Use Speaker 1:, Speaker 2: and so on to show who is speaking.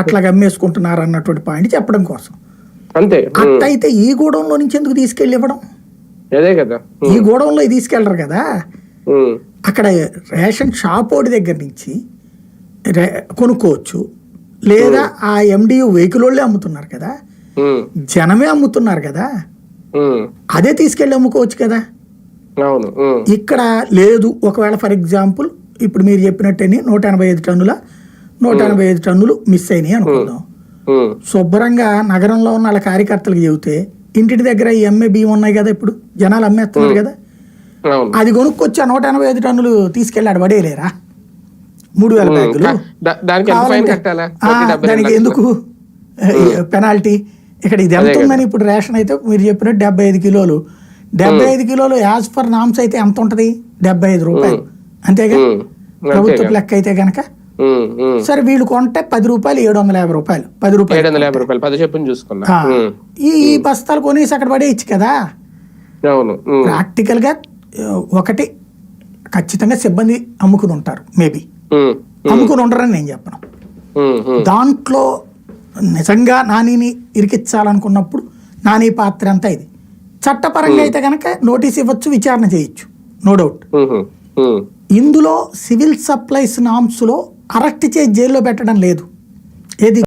Speaker 1: అట్లాగా అమ్మేసుకుంటున్నారు అన్నటువంటి పాయింట్ చెప్పడం కోసం.
Speaker 2: అంతే.
Speaker 1: అట్టయితే ఈ గూడెంలో నుంచి ఎందుకు తీసుకెళ్ళి ఇవ్వడం?
Speaker 2: అదే కదా,
Speaker 1: ఈ గూడెంలో తీసుకెళ్లరు కదా. అక్కడ రేషన్ షాప్ ఓడి దగ్గర నుంచి కొనుక్కోవచ్చు, లేదా ఆ ఎండియు వెహికల్ వాళ్ళే అమ్ముతున్నారు కదా, జనమే అమ్ముతున్నారు కదా, అదే తీసుకెళ్ళి అమ్ముకోవచ్చు కదా. ఇక్కడ లేదు. ఒకవేళ ఫర్ ఎగ్జాంపుల్ ఇప్పుడు మీరు చెప్పినట్టని 185 టన్నుల 185 టన్నులు మిస్ అయినాయి అనుకుందాం. శుభ్రంగా నగరంలో ఉన్న వాళ్ళ కార్యకర్తలకు చెబితే ఇంటి దగ్గర ఈ అమ్మే బియ్యం ఉన్నాయి కదా, ఇప్పుడు జనాలు అమ్మేస్తున్నారు కదా, అది కొనుక్కొచ్చి 185 టన్నులు తీసుకెళ్ళాడు పడేయలేరా? 3000 బ్యాగులు దానికి ఎందుకు పెనాల్టీ? ఇక్కడ ఇది ఎంత ఉందని ఇప్పుడు రేషన్ అయితే మీరు చెప్పినట్టు 75 కిలోలు 75 కిలోలు యాజ్ ఫర్ నామ్స్ అయితే ఎంత ఉంటది? 75 రూపాయలు అంతేగా ప్రభుత్వ లెక్క అయితే గనక. సరే వీళ్ళు కొంటే 10 రూపాయలు 750 రూపాయలు 10 రూపాయలు ఈ బస్తాలు కొనేసి అక్కడ పడేయచ్చు కదా. ప్రాక్టికల్ గా ఒకటి ఖచ్చితంగా సిబ్బంది అమ్ముకుని ఉంటారు, మేబీ అమ్ముకుని ఉండరని నేను చెప్పను. దాంట్లో నిజంగా నానిని ఇరికించాలనుకున్నప్పుడు నాని పాత్ర అంతా ఇది. చట్టపరంగా అయితే కనుక నోటీస్ ఇవ్వచ్చు, విచారణ చేయొచ్చు, నో డౌట్. ఇందులో సివిల్ సప్లైస్ నామ్స్ లో అరెస్ట్ చేసి జైల్లో పెట్టడం లేదు. ఏది